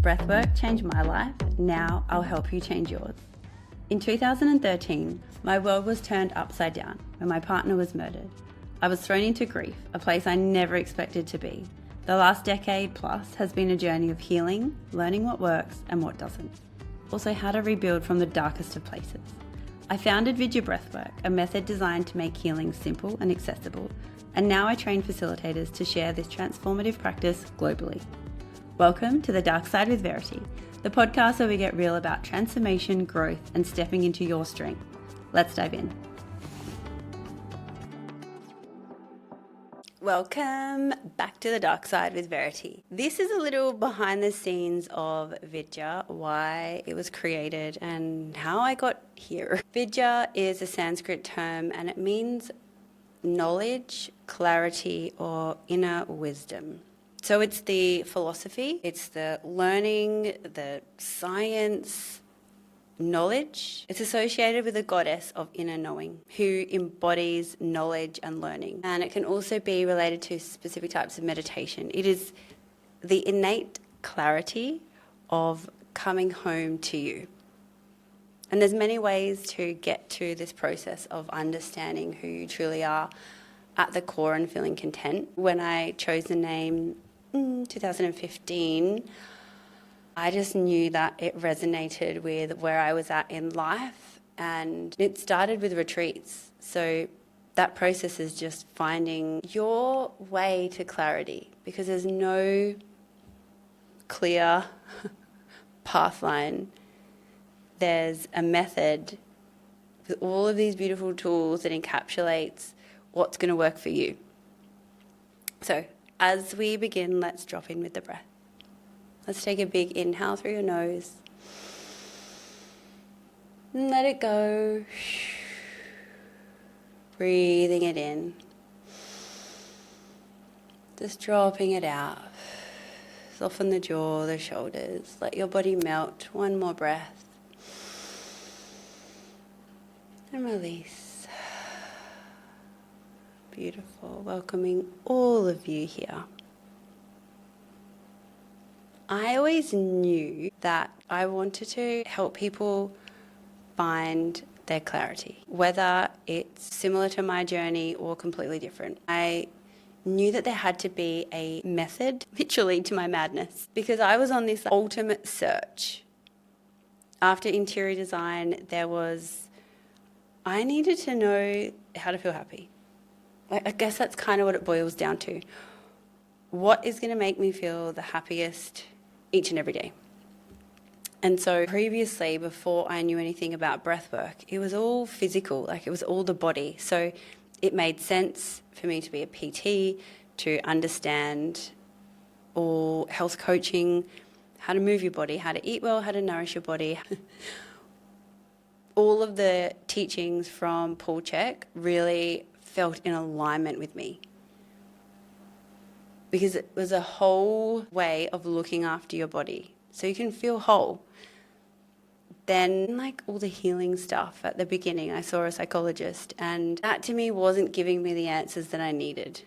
Breathwork changed my life, now I'll help you change yours. In 2013, my world was turned upside down when my partner was murdered. I was thrown into grief, a place I never expected to be. The last decade plus has been a journey of healing, learning what works and what doesn't. Also how to rebuild from the darkest of places. I founded VIDYA Breathwork, a method designed to make healing simple and accessible, and now I train facilitators to share this transformative practice globally. Welcome to The Dark Side with Verity, the podcast where we get real about transformation, growth, and stepping into your strength. Let's dive in. Welcome back to The Dark Side with Verity. This is a little behind the scenes of VIDYA, why it was created and how I got here. VIDYA is a Sanskrit term and it means knowledge, clarity, or inner wisdom. So it's the philosophy, it's the learning, the science, knowledge. It's associated with the goddess of inner knowing who embodies knowledge and learning. And it can also be related to specific types of meditation. It is the innate clarity of coming home to you. And there's many ways to get to this process of understanding who you truly are at the core and feeling content. When I chose the name 2015, I just knew that it resonated with where I was at in life, and it started with retreats. So that process is just finding your way to clarity, because there's no clear path line. There's a method with all of these beautiful tools that encapsulates what's going to work for you. So as we begin, let's drop in with the breath. Let's take a big inhale through your nose. And let it go. Breathing it in. Just dropping it out. Soften the jaw, the shoulders. Let your body melt. One more breath. And release. Beautiful. Welcoming all of you here. I always knew that I wanted to help people find their clarity, whether it's similar to my journey or completely different. I knew that there had to be a method, literally, to my madness, because I was on this ultimate search. After interior design, I needed to know how to feel happy. I guess that's kind of what it boils down to. What is going to make me feel the happiest each and every day? And so previously, before I knew anything about breathwork, it was all physical, like it was all the body. So it made sense for me to be a PT, to understand all health coaching, how to move your body, how to eat well, how to nourish your body. All of the teachings from Paul Chek really felt in alignment with me, because it was a whole way of looking after your body so you can feel whole. Then, like all the healing stuff at the beginning, I saw a psychologist, and that to me wasn't giving me the answers that I needed.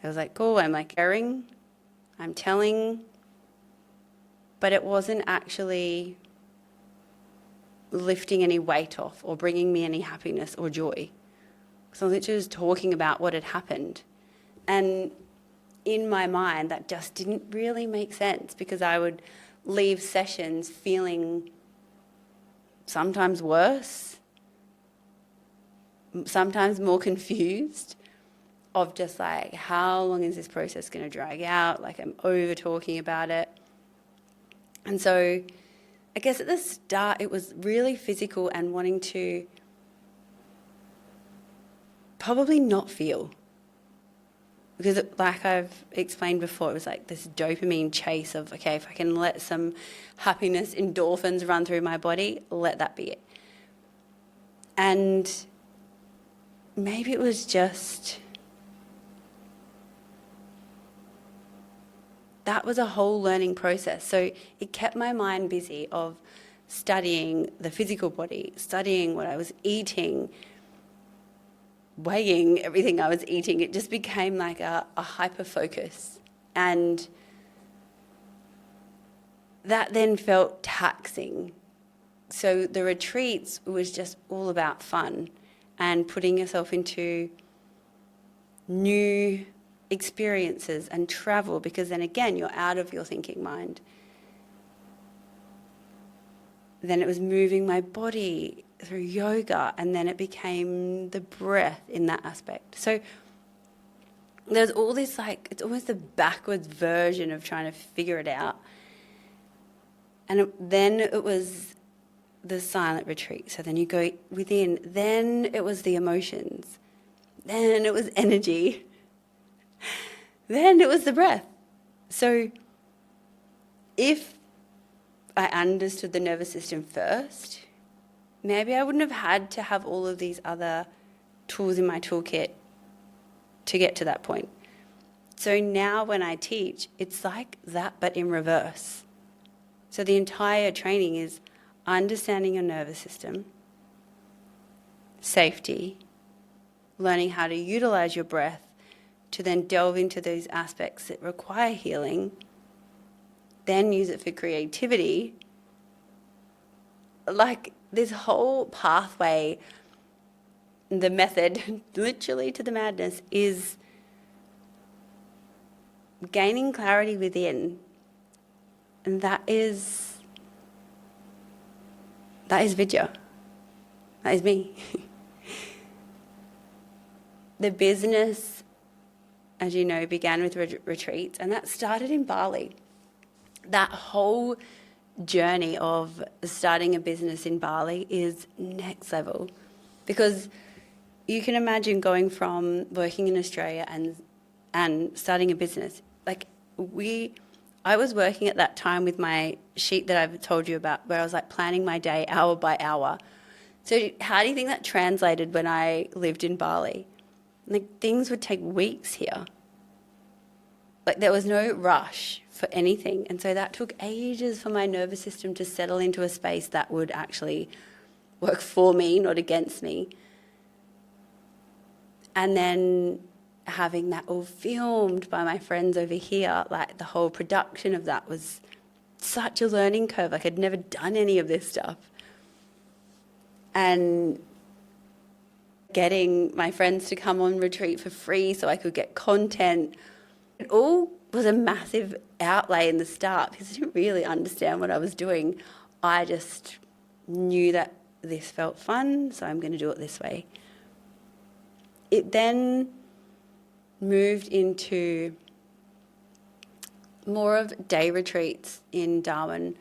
I was like, cool, I'm like sharing, I'm telling, but it wasn't actually lifting any weight off or bringing me any happiness or joy. So I was literally just talking about what had happened. And in my mind, that just didn't really make sense, because I would leave sessions feeling sometimes worse, sometimes more confused, of just like, how long is this process going to drag out? Like, I'm over talking about it. And so I guess at the start, it was really physical and wanting to probably not feel. Because like I've explained before, it was like this dopamine chase of, okay, if I can let some happiness, endorphins run through my body, let that be it. And maybe it was just, that was a whole learning process. So it kept my mind busy of studying the physical body, studying what I was eating, weighing everything I was eating. It just became like a hyper focus. And that then felt taxing. So the retreats was just all about fun and putting yourself into new experiences and travel, because then again, you're out of your thinking mind. Then it was moving my body through yoga, and then it became the breath in that aspect. So there's all this, like, it's almost the backwards version of trying to figure it out. And then it was the silent retreat. So then you go within. Then it was the emotions. Then it was energy. Then it was the breath. So if I understood the nervous system first, maybe I wouldn't have had to have all of these other tools in my toolkit to get to that point. So now when I teach, it's like that, but in reverse. So the entire training is understanding your nervous system, safety, learning how to utilize your breath to then delve into those aspects that require healing, then use it for creativity. Like this whole pathway, the method, literally to the madness, is gaining clarity within. And that is Vidya. That is me. The business, as you know, began with retreats, and that started in Bali. That whole journey of starting a business in Bali is next level, because you can imagine going from working in Australia and starting a business. Like I was working at that time with my sheet that I've told you about, where I was like planning my day hour by hour. So how do you think that translated when I lived in Bali? Like things would take weeks here. Like there was no rush for anything. And so that took ages for my nervous system to settle into a space that would actually work for me, not against me. And then having that all filmed by my friends over here, like the whole production of that was such a learning curve. Like I'd never done any of this stuff. And getting my friends to come on retreat for free so I could get content, it all was a massive outlay in the start because I didn't really understand what I was doing. I just knew that this felt fun, so I'm going to do it this way. It then moved into more of day retreats in Darwin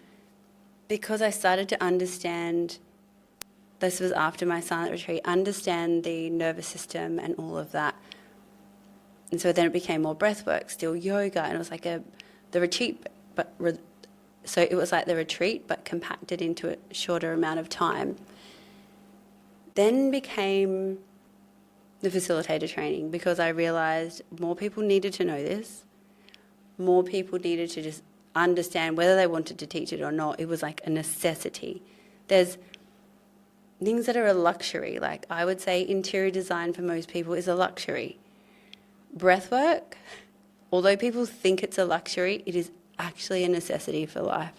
because I started to understand, this was after my silent retreat, understand the nervous system and all of that. And so then it became more breathwork, still yoga, and it was like the retreat, so it was like the retreat but compacted into a shorter amount of time. Then became the facilitator training because I realised more people needed to know this. More people needed to just understand whether they wanted to teach it or not. It was like a necessity. There's things that are a luxury. Like I would say interior design for most people is a luxury. Breathwork, although people think it's a luxury, it is actually a necessity for life.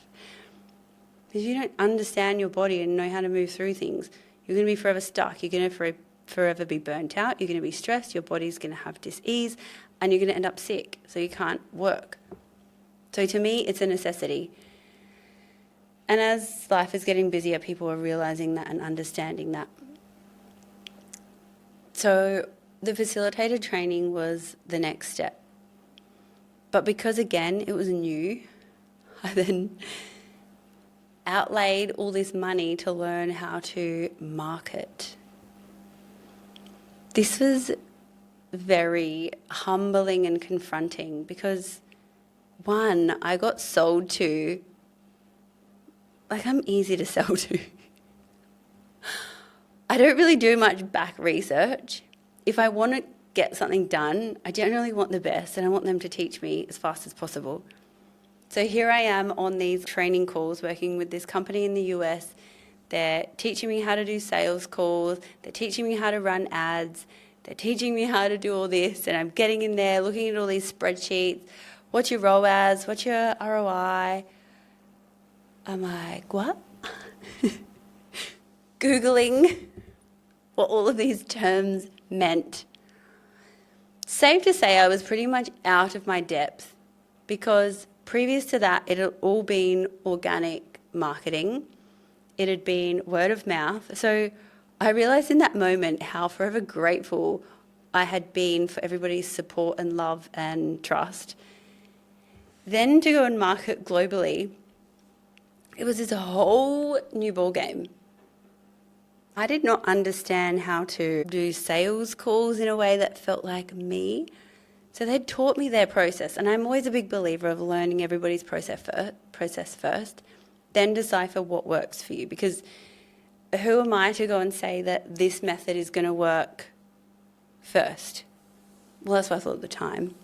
If you don't understand your body and know how to move through things, you're going to be forever stuck. You're going to forever be burnt out. You're going to be stressed. Your body's going to have dis-ease and you're going to end up sick, so you can't work. So to me, it's a necessity. And as life is getting busier, people are realising that and understanding that. So the facilitator training was the next step. But because, again, it was new, I then outlaid all this money to learn how to market. This was very humbling and confronting because, one, I got sold to, like I'm easy to sell to. I don't really do much back research. If I want to get something done, I generally want the best and I want them to teach me as fast as possible. So here I am on these training calls working with this company in the US. They're teaching me how to do sales calls. They're teaching me how to run ads. They're teaching me how to do all this. And I'm getting in there, looking at all these spreadsheets. What's your ROAS? What's your ROI? I'm like, what? Googling what all of these terms meant. Safe to say I was pretty much out of my depth, because previous to that, it had all been organic marketing. It had been word of mouth. So I realised in that moment how forever grateful I had been for everybody's support and love and trust. Then to go and market globally, it was this whole new ballgame. I did not understand how to do sales calls in a way that felt like me. So they taught me their process, and I'm always a big believer of learning everybody's process first, then decipher what works for you. Because who am I to go and say that this method is going to work first? Well, that's what I thought at the time.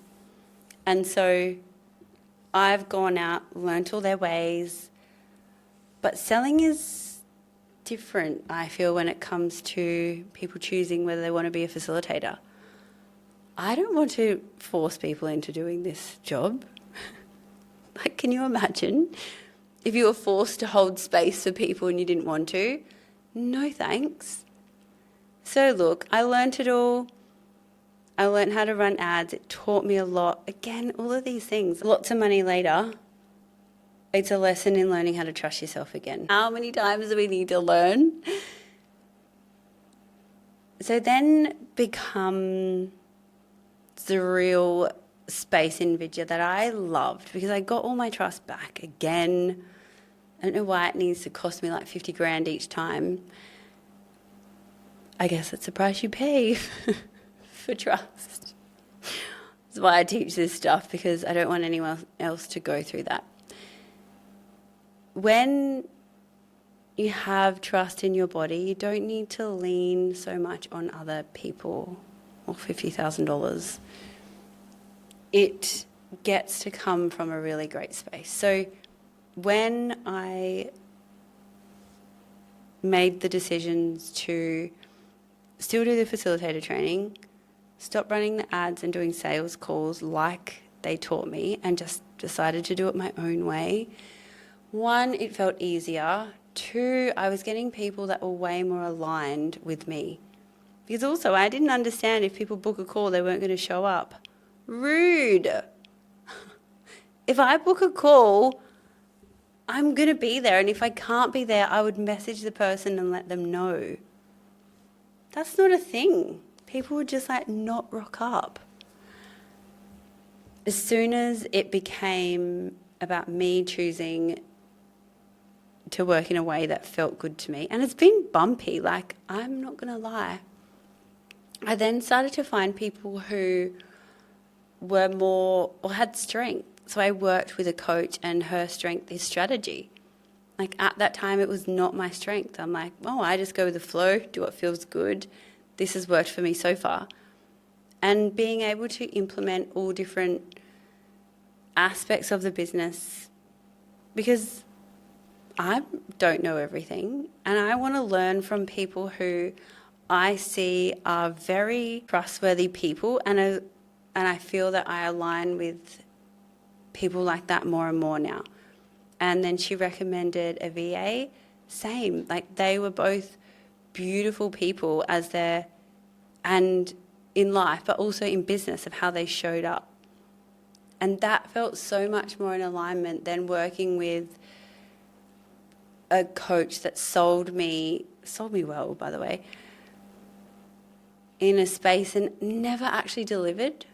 And so I've gone out, learnt all their ways, but selling is different, I feel, when it comes to people choosing whether they want to be a facilitator. I don't want to force people into doing this job. Like, can you imagine if you were forced to hold space for people and you didn't want to? No thanks. So look, I learnt it all. I learnt how to run ads. It taught me a lot. Again, all of these things. Lots of money later. It's a lesson in learning how to trust yourself again. How many times do we need to learn? So then becomes the real space in VIDYA that I loved, because I got all my trust back again. I don't know why it needs to cost me like 50 grand each time. I guess it's the price you pay for trust. That's why I teach this stuff, because I don't want anyone else to go through that. When you have trust in your body, you don't need to lean so much on other people or $50,000. It gets to come from a really great space. So when I made the decisions to still do the facilitator training, stop running the ads and doing sales calls like they taught me, and just decided to do it my own way, one, it felt easier. Two, I was getting people that were way more aligned with me. Because also I didn't understand if people book a call, they weren't going to show up. Rude. If I book a call, I'm going to be there. And if I can't be there, I would message the person and let them know. That's not a thing. People would just like not rock up. As soon as it became about me choosing to work in a way that felt good to me, and it's been bumpy, like, I'm not going to lie, I then started to find people who were more, or had strength. So I worked with a coach, and her strength is strategy. Like, at that time, it was not my strength. I'm like, oh, I just go with the flow, do what feels good. This has worked for me so far. And being able to implement all different aspects of the business, because I don't know everything, and I want to learn from people who I see are very trustworthy people, and I feel that I align with people like that more and more now. And then she recommended a VA, same, like they were both beautiful people and in life, but also in business, of how they showed up. And that felt so much more in alignment than working with a coach that sold me well, by the way, in a space and never actually delivered.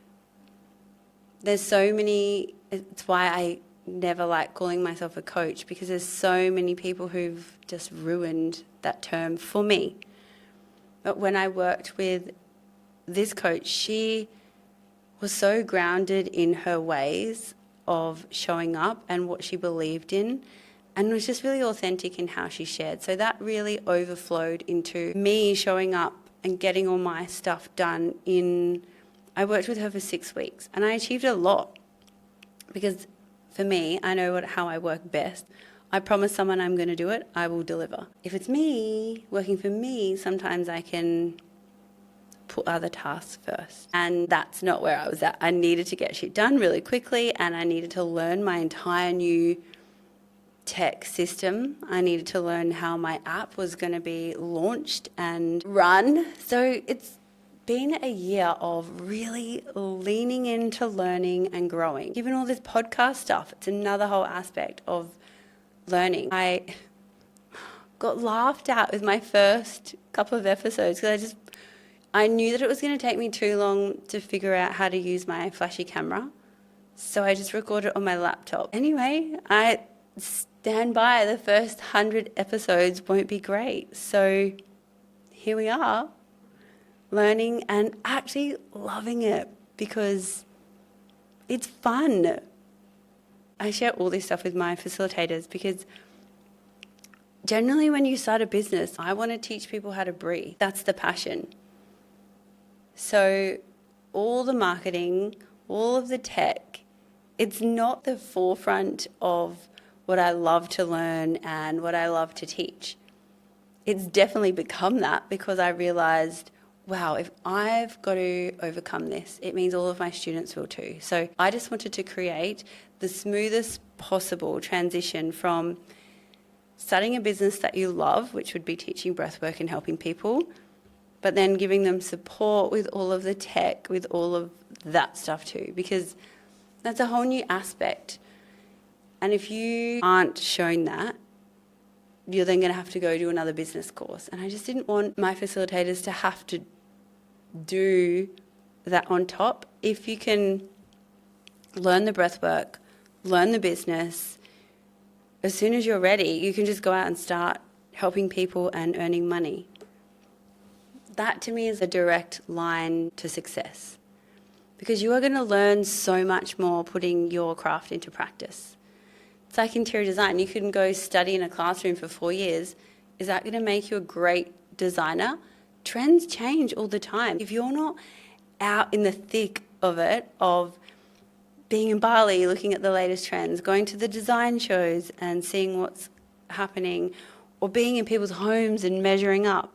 There's so many, it's why I never like calling myself a coach, because there's so many people who've just ruined that term for me. But when I worked with this coach, she was so grounded in her ways of showing up and what she believed in, and was just really authentic in how she shared. So that really overflowed into me showing up and getting all my stuff done I worked with her for 6 weeks, and I achieved a lot, because for me, I know how I work best. I promise someone I'm going to do it, I will deliver. If it's me, working for me, sometimes I can put other tasks first. And that's not where I was at. I needed to get shit done really quickly, and I needed to learn my entire new tech system. I needed to learn how my app was going to be launched and run. So it's been a year of really leaning into learning and growing. Given all this podcast stuff, it's another whole aspect of learning. I got laughed at with my first couple of episodes because I knew that it was going to take me too long to figure out how to use my flashy camera. So I just recorded it on my laptop. Anyway, I stand by, the first 100 episodes won't be great. So here we are, learning and actually loving it because it's fun. I share all this stuff with my facilitators because generally when you start a business, I want to teach people how to breathe. That's the passion. So all the marketing, all of the tech, it's not the forefront of what I love to learn and what I love to teach. It's definitely become that because I realised, wow, if I've got to overcome this, it means all of my students will too. So I just wanted to create the smoothest possible transition from starting a business that you love, which would be teaching breathwork and helping people, but then giving them support with all of the tech, with all of that stuff too, because that's a whole new aspect. And if you aren't shown that, you're then going to have to go do another business course. And I just didn't want my facilitators to have to do that on top. If you can learn the breathwork, learn the business, as soon as you're ready, you can just go out and start helping people and earning money. That to me is a direct line to success because you are going to learn so much more putting your craft into practice. It's like interior design. You can go study in a classroom for 4 years. Is that going to make you a great designer? Trends change all the time. If you're not out in the thick of it, of being in Bali, looking at the latest trends, going to the design shows and seeing what's happening, or being in people's homes and measuring up,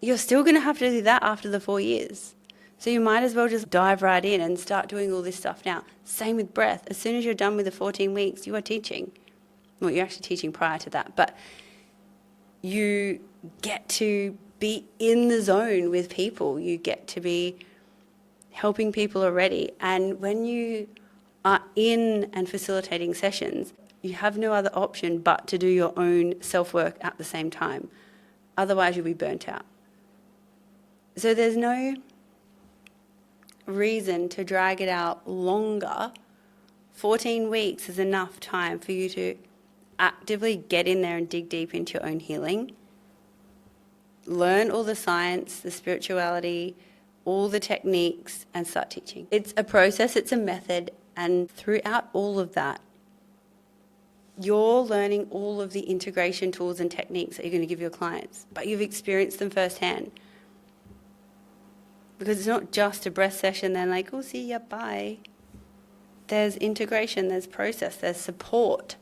you're still going to have to do that after the 4 years. So you might as well just dive right in and start doing all this stuff now. Same with breath. As soon as you're done with the 14 weeks, you are teaching. Well, you're actually teaching prior to that, but you get to be in the zone with people. You get to be helping people already. And when you are in and facilitating sessions, you have no other option but to do your own self-work at the same time. Otherwise, you'll be burnt out. So there's no reason to drag it out longer. 14 weeks is enough time for you to actively get in there and dig deep into your own healing. Learn all the science, the spirituality, all the techniques, and start teaching. It's a process, it's a method, and throughout all of that, you're learning all of the integration tools and techniques that you're going to give your clients, but you've experienced them firsthand. Because it's not just a breath session, then like, oh, see ya, bye. There's integration, there's process, there's support.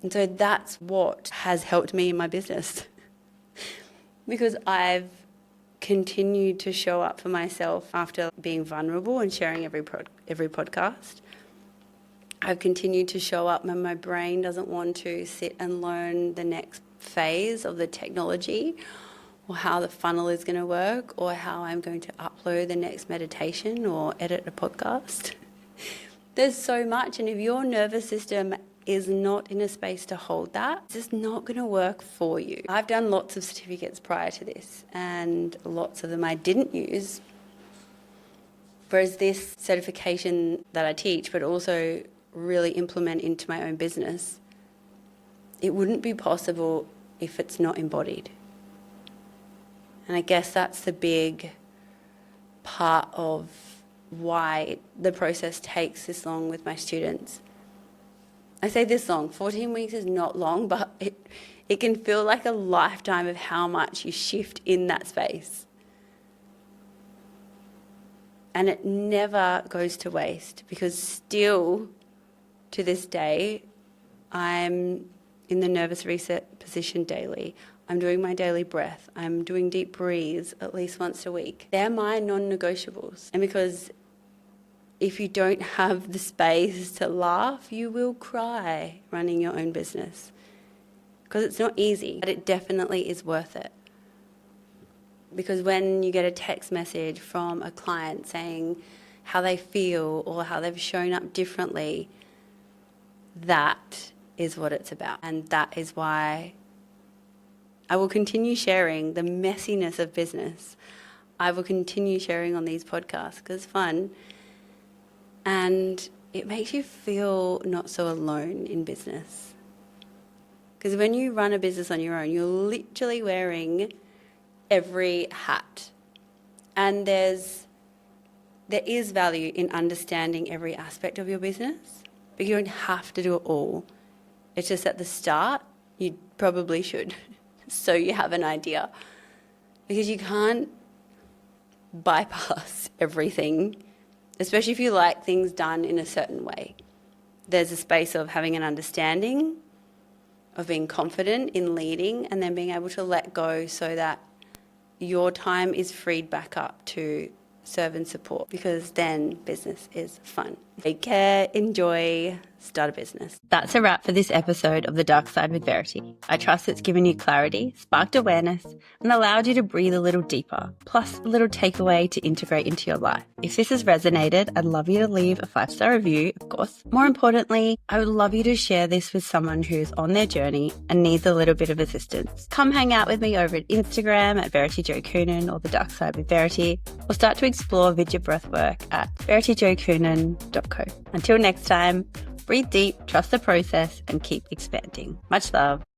And so that's what has helped me in my business. Because I've continued to show up for myself after being vulnerable and sharing every podcast. I've continued to show up when my brain doesn't want to sit and learn the next phase of the technology, or how the funnel is going to work, or how I'm going to upload the next meditation or edit a podcast. There's so much, and if your nervous system is not in a space to hold that, it's just not going to work for you. I've done lots of certificates prior to this, and lots of them I didn't use. Whereas this certification that I teach, but also really implement into my own business, it wouldn't be possible if it's not embodied. And I guess that's the big part of why the process takes this long with my students. I say this long, 14 weeks is not long, but it can feel like a lifetime of how much you shift in that space. And it never goes to waste, because still to this day, I'm in the nervous reset position daily. I'm doing my daily breath. I'm doing deep breathes at least once a week. They're my non-negotiables. And because if you don't have the space to laugh, you will cry running your own business. Because it's not easy, but it definitely is worth it. Because when you get a text message from a client saying how they feel or how they've shown up differently, that is what it's about. And that is why I will continue sharing the messiness of business. I will continue sharing on these podcasts because it's fun. And it makes you feel not so alone in business. Because when you run a business on your own, you're literally wearing every hat. And there is value in understanding every aspect of your business, but you don't have to do it all. It's just at the start, you probably should, so you have an idea. Because you can't bypass everything, especially if you like things done in a certain way. There's a space of having an understanding, of being confident in leading, and then being able to let go so that your time is freed back up to serve and support, because then business is fun. Take care, enjoy, start a business. That's a wrap for this episode of The Dark Side with Verity. I trust it's given you clarity, sparked awareness, and allowed you to breathe a little deeper, plus a little takeaway to integrate into your life. If this has resonated, I'd love you to leave a 5-star review, of course. More importantly, I would love you to share this with someone who's on their journey and needs a little bit of assistance. Come hang out with me over at Instagram at Verity Jo Coonan or The Dark Side with Verity, or start to explore VIDYA Breathwork at verityjocoonan.co. Until next time, breathe deep, trust the process, and keep expanding. Much love.